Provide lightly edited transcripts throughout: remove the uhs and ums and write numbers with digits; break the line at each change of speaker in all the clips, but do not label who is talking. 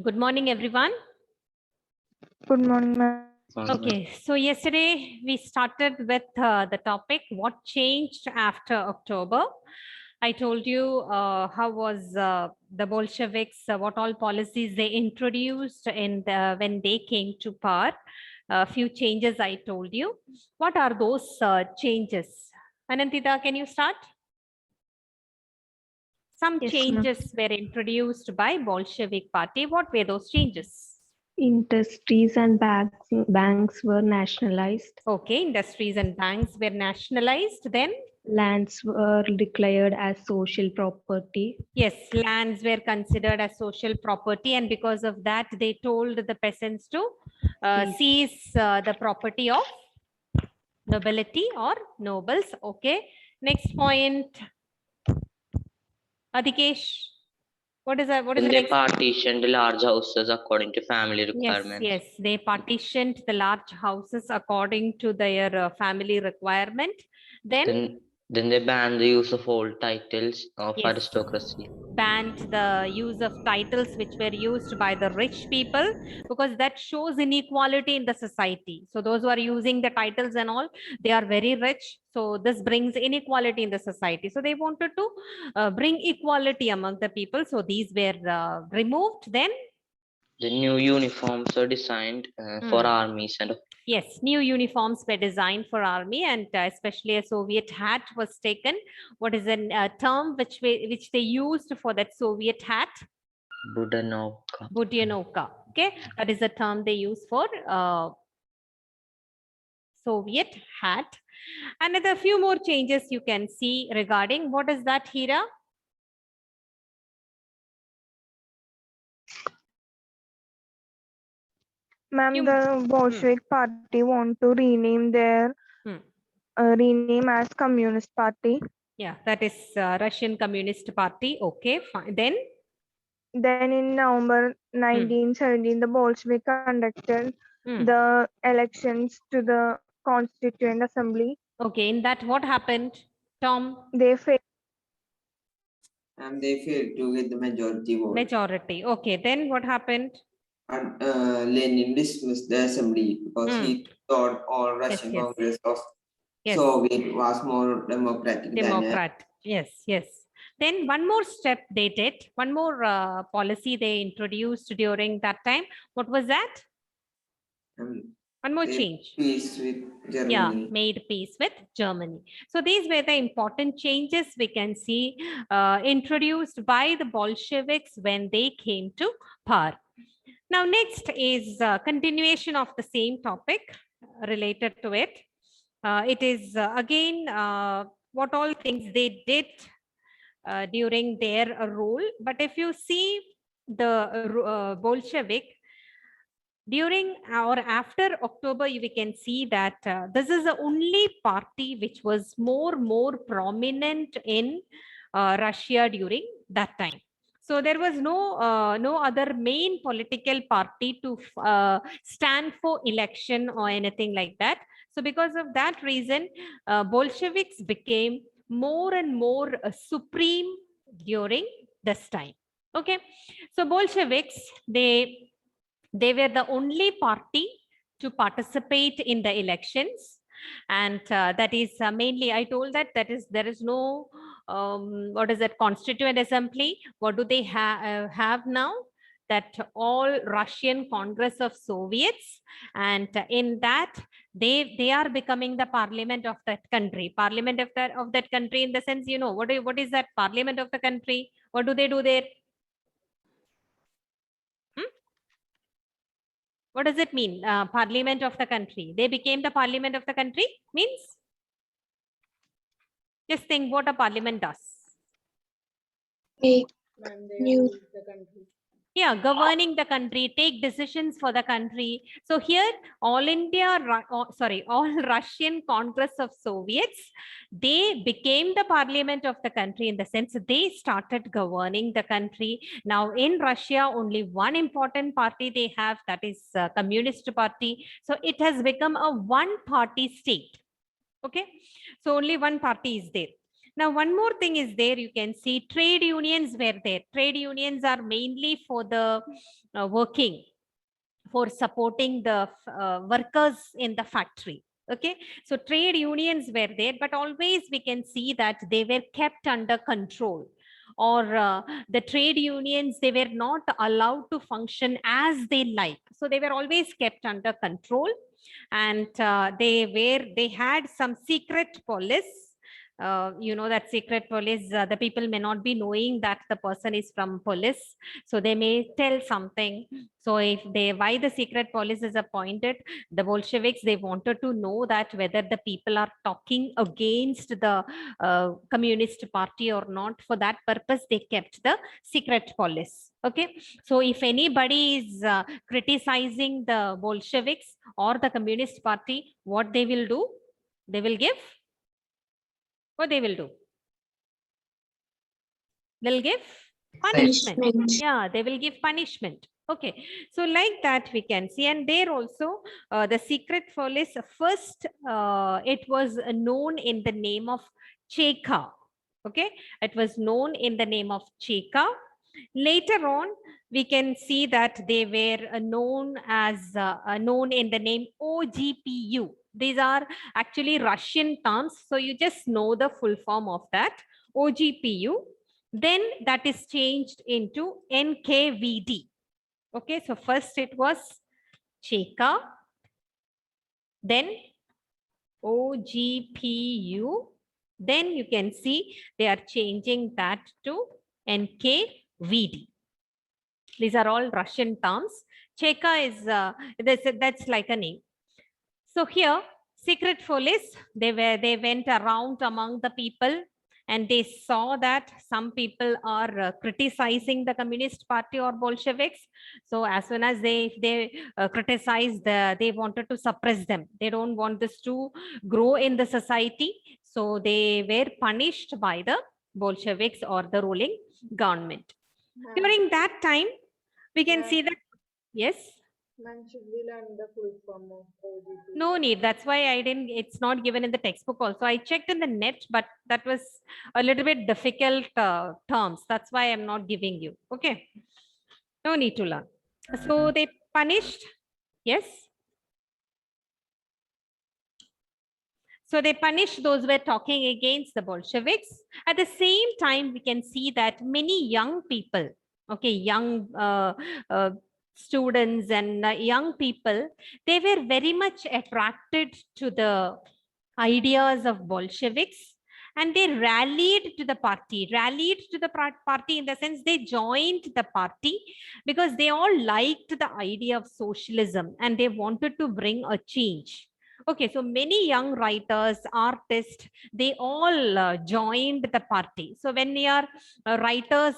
Good morning, everyone.
Good morning, ma'am.
Okay, so yesterday we started with the topic what changed after October. I told you how was the Bolsheviks, what all policies they introduced when they came to power. A few changes I told you. What are those changes? Anantita, can you start? Some
Yes, ma'am.
changes were introduced by Bolshevik party. What were those changes?
Industries and banks were nationalized.
Okay, industries and banks were nationalized then.
Lands were declared as social property.
Yes, lands were considered as social property, and because of that, they told the peasants to seize the property of nobility or nobles. Okay, next point, Adhikesh. What is
Then
the
they
next?
partitioned large houses according to family requirements.
Yes, they partitioned the large houses according to their family requirement.
Then they banned the use of old titles of
Yes,
aristocracy.
banned the use of titles which were used by the rich people because that shows inequality in the society. So those who are using the titles and all, they are very rich. So this brings inequality in the society. So they wanted to bring equality among the people. So these were removed. Then
The new uniforms were designed for armies and
yes, new uniforms were designed for army, and especially a Soviet hat was taken. What is a term which they used for that Soviet hat?
Budanovka.
Budyanovka. Okay, that is the term they use for Soviet hat. And there are a few more changes you can see regarding what is that, Hira?
Ma'am, the Bolshevik party want to rename their rename as Communist Party.
Yeah, that is Russian Communist Party. Okay, fine.
Then in November 1917, the Bolshevik conducted the elections to the Constituent Assembly.
Okay, in that what happened, Tom?
They failed.
And they failed to get the majority vote.
Majority. Okay, then what happened?
And Lenin dismissed the assembly because he thought all Russian Congress of Soviet was more democratic
Democrat. Yes, yes. Then one more step they did, one more policy they introduced during that time. What was that? One more change.
Peace with Germany.
Yeah, made peace with Germany. So these were the important changes we can see introduced by the Bolsheviks when they came to power. Now, next is continuation of the same topic related to it. It is again what all things they did during their rule. But if you see the Bolshevik, during or after October, we can see that this is the only party which was more prominent in Russia during that time. So there was no other main political party to stand for election or anything like that. So because of that reason, Bolsheviks became more and more supreme during this time. Okay, so Bolsheviks, they were the only party to participate in the elections, and that is mainly I told that there is no what is that constituent assembly. What do they have now? That all Russian Congress of Soviets, and in that they are becoming the parliament of that country. Parliament of that country in the sense, you know, what is that parliament of the country? What do they do there? What does it mean? Parliament of the country. They became the parliament of the country means? Just think what a parliament does. Yeah, governing the country, take decisions for the country. So here, all Russian Congress of Soviets, they became the parliament of the country in the sense they started governing the country. Now in Russia, only one important party they have, that is Communist Party. So it has become a one-party state. Okay, so only one party is there. Now, one more thing is there. You can see trade unions were there. Trade unions are mainly for the working, for supporting the workers in the factory. Okay, so trade unions were there, but always we can see that they were kept under control, or the trade unions, they were not allowed to function as they like. So they were always kept under control, and they had some secret police. You know that secret police, the people may not be knowing that the person is from police, so they may tell something. So if they, why the secret police is appointed, the Bolsheviks, they wanted to know that whether the people are talking against the communist party or not. For that purpose, they kept the secret police. Okay, so if anybody is criticizing the Bolsheviks or the communist party, what they will do? They will give, what they will do? They'll give punishment. Yeah, they will give punishment. Okay, so like that we can see. And there also the secret police, first it was known in the name of Cheka. Okay, it was known in the name of Cheka. Later on, we can see that they were known as known in the name OGPU. These are actually Russian terms, so you just know the full form of that, OGPU. Then that is changed into NKVD. Okay, so first it was Cheka, then OGPU, then you can see they are changing that to NKVD. These are all Russian terms. Cheka is that's like a name. So here, secret police, they went around among the people, and they saw that some people are criticizing the Communist Party or Bolsheviks. So as soon as they criticized, they wanted to suppress them. They don't want this to grow in the society. So they were punished by the Bolsheviks or the ruling government. During that time, we can see that, yes?
Should we learn the full form of OGP?
No need. That's why I didn't, it's not given in the textbook also. I checked in the net, but that was a little bit difficult terms. That's why I'm not giving you. Okay. No need to learn. So they punished. Yes. So they punished those who were talking against the Bolsheviks. At the same time, we can see that many young people, okay, young students and young people, they were very much attracted to the ideas of Bolsheviks, and they rallied to the party in the sense they joined the party because they all liked the idea of socialism and they wanted to bring a change. Okay, so many young writers, artists, they all joined the party. So when we are writers,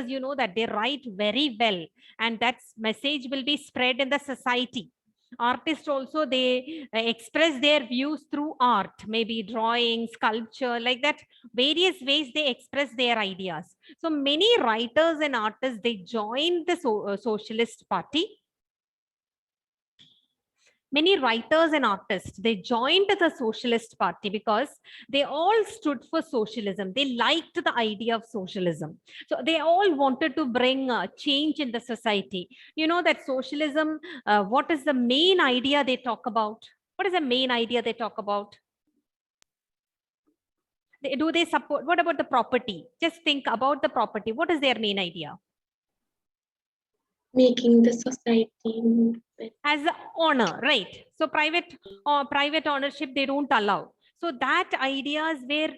you know that they write very well, and that message will be spread in the society. Artists also, they express their views through art, maybe drawing, sculpture, like that. Various ways they express their ideas. So many writers and artists, they joined the Socialist Party. Many writers and artists, they joined the Socialist Party because they all stood for socialism. They liked the idea of socialism. So they all wanted to bring a change in the society. You know that socialism, what is the main idea they talk about? What is the main idea they talk about? Do they support, what about the property? Just think about the property. What is their main idea?
Making the society
as honor, right? So private ownership they don't allow. So that ideas were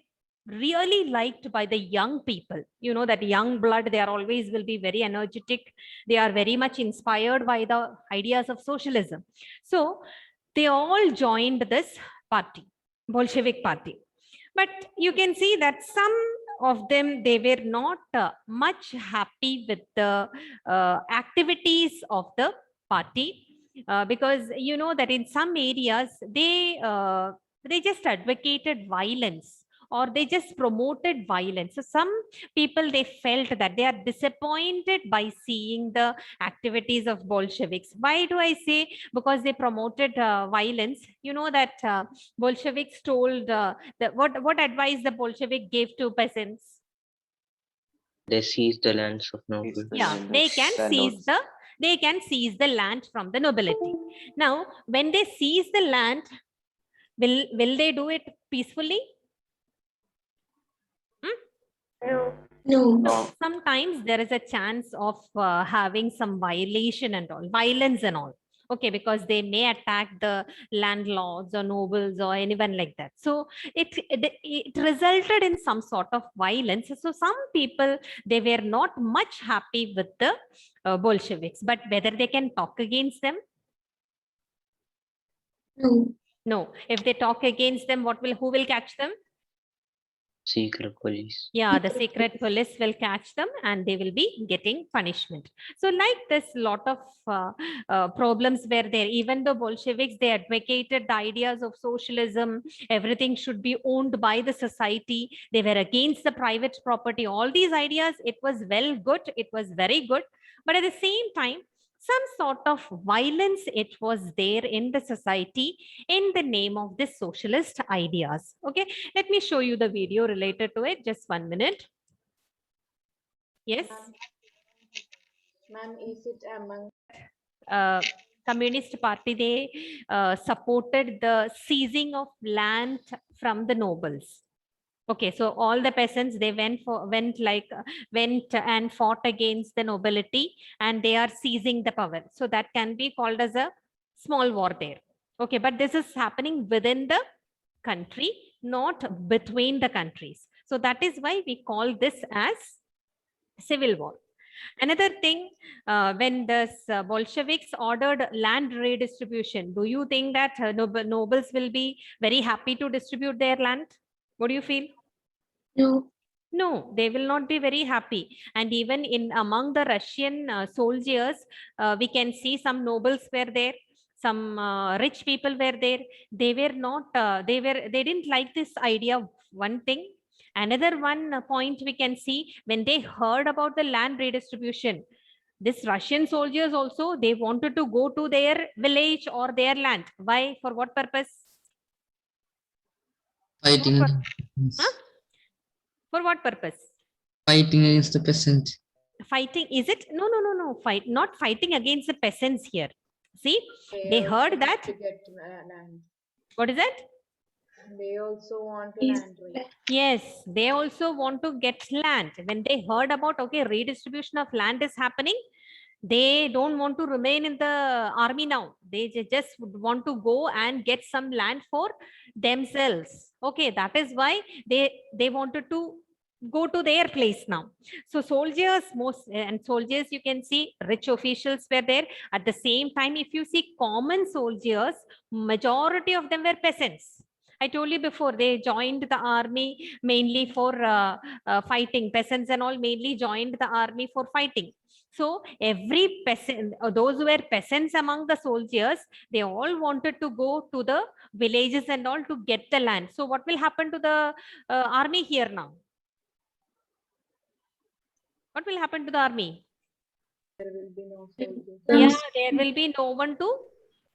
really liked by the young people. You know that young blood, they are always will be very energetic. They are very much inspired by the ideas of socialism. So they all joined this party, Bolshevik party. But you can see that some of them, they were not much happy with the activities of the party, because you know that in some areas they just advocated violence or they just promoted violence. So some people, they felt that they are disappointed by seeing the activities of Bolsheviks. Why do I say? Because they promoted violence. You know that Bolsheviks told what advice the Bolshevik gave to peasants?
They seized the lands of nobles.
Yeah, they can seize the land from the nobility. Now, when they seize the land, will they do it peacefully?
No.
Sometimes there is a chance of having some violation and all, violence and all. Okay, because they may attack the landlords or nobles or anyone like that. So it resulted in some sort of violence. So some people, they were not much happy with the Bolsheviks, but whether they can talk against them?
No.
No. If they talk against them, who will catch them?
Secret police.
Yeah, the secret police will catch them and they will be getting punishment. So like this, lot of problems were there. Even the Bolsheviks, they advocated the ideas of socialism. Everything should be owned by the society. They were against the private property. All these ideas, it was well good. It was very good. But at the same time, some sort of violence, it was there in the society in the name of this socialist ideas. Okay, let me show you the video related to it. Just 1 minute. Yes.
Ma'am, is it among
Communist Party, they supported the seizing of land from the nobles. Okay, so all the peasants, they went and fought against the nobility, and they are seizing the power. So that can be called as a small war there. Okay, but this is happening within the country, not between the countries. So that is why we call this as civil war. Another thing, when the Bolsheviks ordered land redistribution, do you think that nobles will be very happy to distribute their land? What do you feel?
No.
No, they will not be very happy. And even among the Russian soldiers, we can see some nobles were there, some rich people were there. They were not, they didn't like this idea of one thing. Another one point we can see, when they heard about the land redistribution, this Russian soldiers also, they wanted to go to their village or their land. Why? For what purpose?
Fighting.
Huh? For what purpose?
Fighting against the peasant.
Fighting, is it? No. Not fighting against the peasants here. See, they heard that.
to get land?
What is that?
They also want
Is
land, right?
Yes, they also want to get land. When they heard about, okay, redistribution of land is happening, they don't want to remain in the army now. They just want to go and get some land for themselves. Okay, that is why they wanted to go to their place now. So soldiers, soldiers, you can see rich officials were there. At the same time, if you see common soldiers, majority of them were peasants. I told you before, they joined the army mainly for fighting. Peasants and all mainly joined the army for fighting. So every peasant, those who were peasants among the soldiers, they all wanted to go to the villages and all to get the land. So what will happen to the army here now? What will happen to the army?
There will be no soldiers.
Yeah, there will be no one to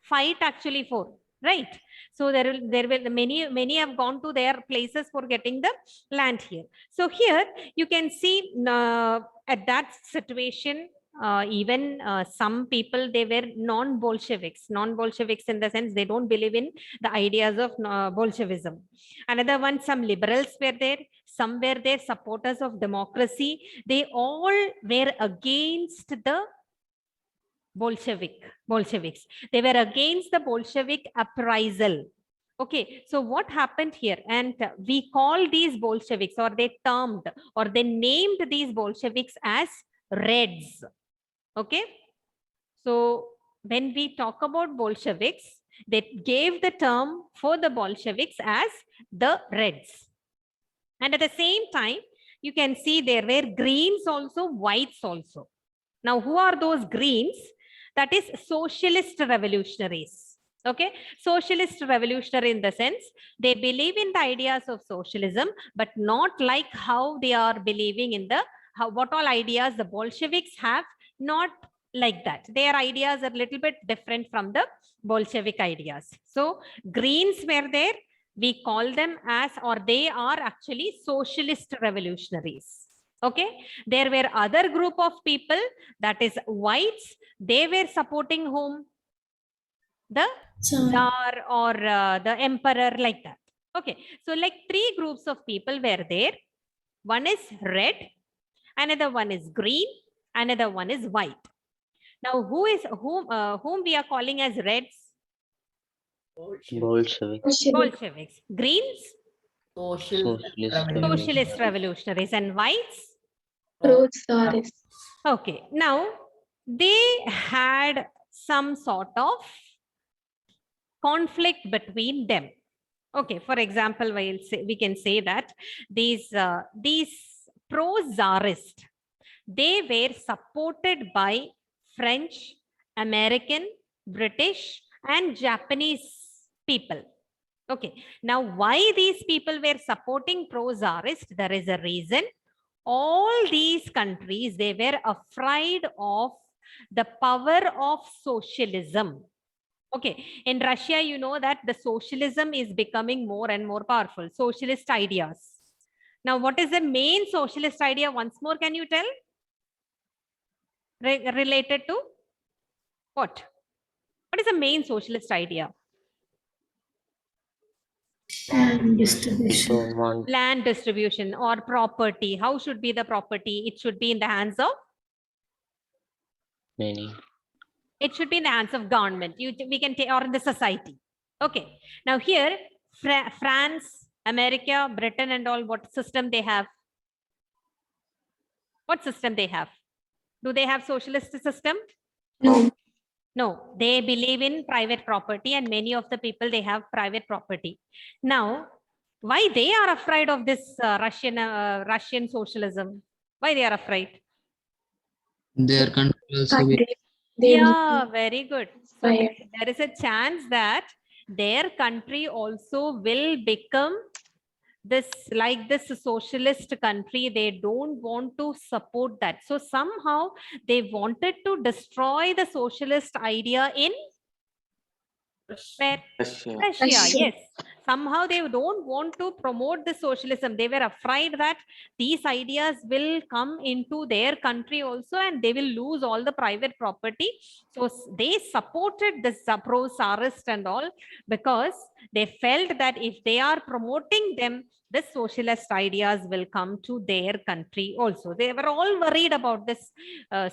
fight actually for. Right. So there will many have gone to their places for getting the land here. So here you can see at that situation, even some people, they were non-Bolsheviks in the sense they don't believe in the ideas of Bolshevism. Another one, some liberals were there, some were there supporters of democracy. They all were against the Bolsheviks. They were against the Bolshevik uprisal. Okay, so what happened here? And we call these Bolsheviks, or they termed, or they named these Bolsheviks as Reds. Okay, so when we talk about Bolsheviks, they gave the term for the Bolsheviks as the Reds. And at the same time, you can see there were greens also, whites also. Now, who are those greens? That is socialist revolutionaries. Okay, socialist revolutionary in the sense they believe in the ideas of socialism, but not like how they are believing in the what all ideas the Bolsheviks have, not like that. Their ideas are a little bit different from the Bolshevik ideas. So Greens were there. We call them as, or they are actually socialist revolutionaries. Okay, there were other group of people, that is whites. They were supporting whom? The Tsar or the emperor, like that. Okay, so like three groups of people were there. One is red, another one is green, another one is white. Now, whom we are calling as reds?
Bolsheviks.
Bolsheviks. Greens?
Socialist
Socialist revolutionaries. And whites?
Pro-Tsarist.
Okay, now they had some sort of conflict between them. Okay, for example, we can say that these pro-Tsarist, they were supported by French, American, British, and Japanese people. Okay, now why these people were supporting pro-Tsarist? There is a reason. All these countries, they were afraid of the power of socialism. Okay, in Russia, you know that the socialism is becoming more and more powerful. Socialist ideas. Now, what is the main socialist idea? Once more, can you tell? Related to what? What is the main socialist idea?
Land distribution.
Land distribution or property. How should be the property? It should be in the hands of
many.
It should be in the hands of government. We can take, or in the society. Okay. Now here, France, America, Britain, and all, what system they have? What system they have? Do they have socialist system?
No.
No, they believe in private property, and many of the people, they have private property. Now, why they are afraid of this Russian socialism? Why they are afraid?
Their country also will.
Yeah, very good. So there is a chance that their country also will become this, like this socialist country. They don't want to support that. So somehow they wanted to destroy the socialist idea in where? Russia. Yes. Somehow they don't want to promote the socialism. They were afraid that these ideas will come into their country also, and they will lose all the private property. So they supported this pro-Tsarist and all, because they felt that if they are promoting them, the socialist ideas will come to their country also. They were all worried about this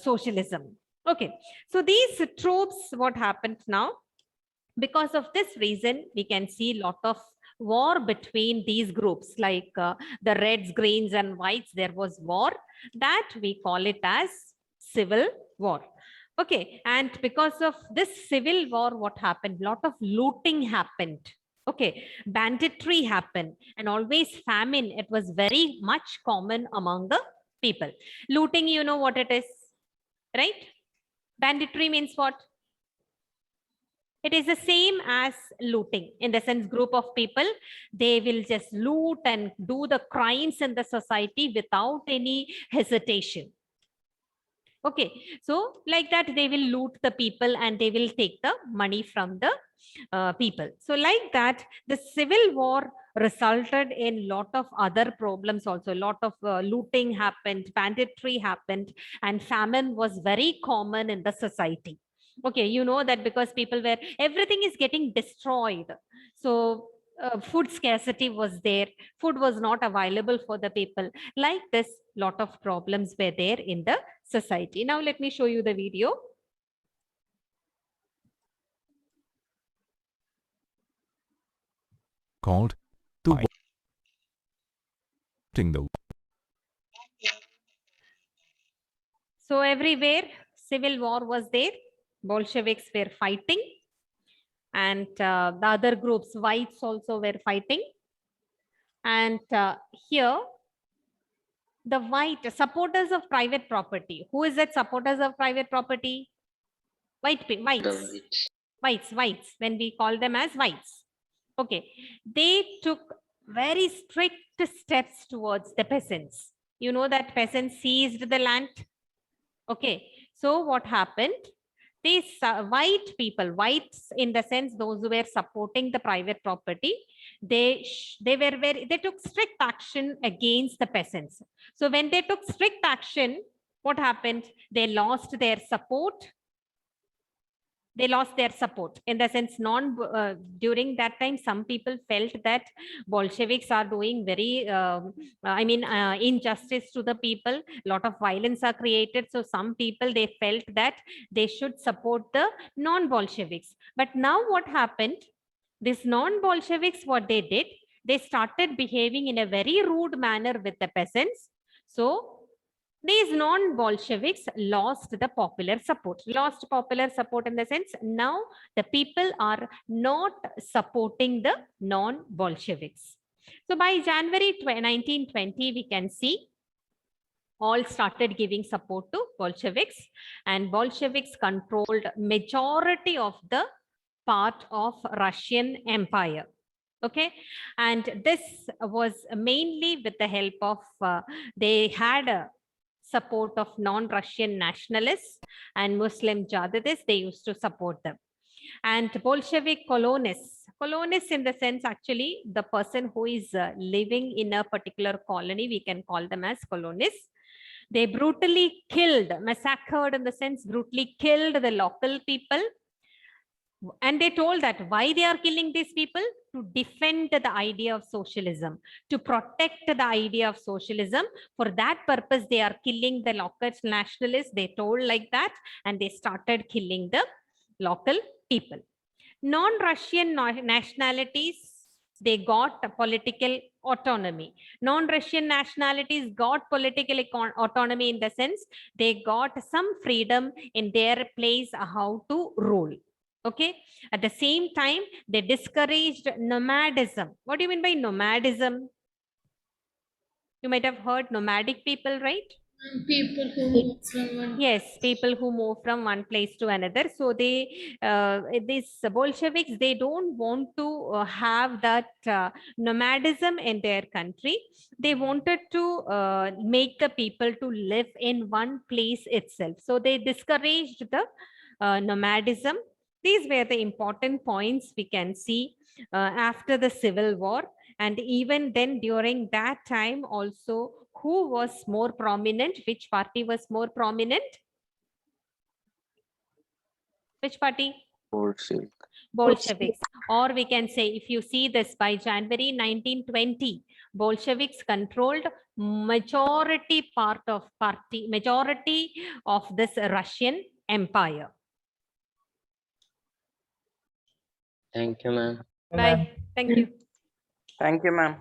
socialism. Okay. So these troops, what happened now? Because of this reason, we can see a lot of war between these groups, like the reds, greens, and whites. There was war, that we call it as civil war. Okay, and because of this civil war, what happened? A lot of looting happened. Okay, banditry happened, and always famine. It was very much common among the people. Looting, you know what it is, right? Banditry means what? It is the same as looting, in the sense group of people, they will just loot and do the crimes in the society without any hesitation. Okay, so like that, they will loot the people and they will take the money from the people. So like that, the civil war resulted in lot of other problems also. A lot of looting happened, banditry happened, and famine was very common in the society. Okay, you know that because people were, everything is getting destroyed. So food scarcity was there. Food was not available for the people. Like this, lot of problems were there in the society. Now let me show you the video.
Called the the.
So everywhere civil war was there. Bolsheviks were fighting, and the other groups, whites, also were fighting. And here, the white supporters of private property. Who is that supporters of private property? Whites. whites, when we call them as whites. Okay, they took very strict steps towards the peasants. You know that peasants seized the land. Okay, so what happened? These white people, whites in the sense those who were supporting the private property, they took strict action against the peasants. So when they took strict action, what happened? They lost their support. They lost their support in the sense during that time, some people felt that Bolsheviks are doing very, injustice to the people. A lot of violence are created. So some people, they felt that they should support the non-Bolsheviks. But now what happened? These non-Bolsheviks, what they did, they started behaving in a very rude manner with the peasants. So these non-Bolsheviks lost the popular support. Lost popular support in the sense now the people are not supporting the non-Bolsheviks. So by January 1920, we can see all started giving support to Bolsheviks, and Bolsheviks controlled majority of the part of Russian Empire. Okay, and this was mainly with the help of, they had a support of non-Russian nationalists and Muslim jihadists. They used to support them. And Bolshevik colonists in the sense, actually the person who is living in a particular colony, we can call them as colonists. They brutally killed, massacred in the sense, brutally killed the local people. And they told that why they are killing these people? To defend the idea of socialism, to protect the idea of socialism. For that purpose, they are killing the local nationalists. They told like that, and they started killing the local people. Non-Russian nationalities, they got political autonomy. Non-Russian nationalities got political autonomy in the sense they got some freedom in their place how to rule. Okay. At the same time, they discouraged nomadism. What do you mean by nomadism? You might have heard nomadic people, right?
People who move from one.
Yes, people who move from one place to another. So they, these Bolsheviks, they don't want to have that nomadism in their country. They wanted to make the people to live in one place itself. So they discouraged the nomadism. These were the important points we can see after the Civil War. And even then, during that time also, who was more prominent? Which party was more prominent? Which party? Bolsheviks. Or we can say, if you see this, by January 1920, Bolsheviks controlled majority of this Russian Empire.
Thank you, ma'am.
Bye. Thank you.
Thank you, ma'am.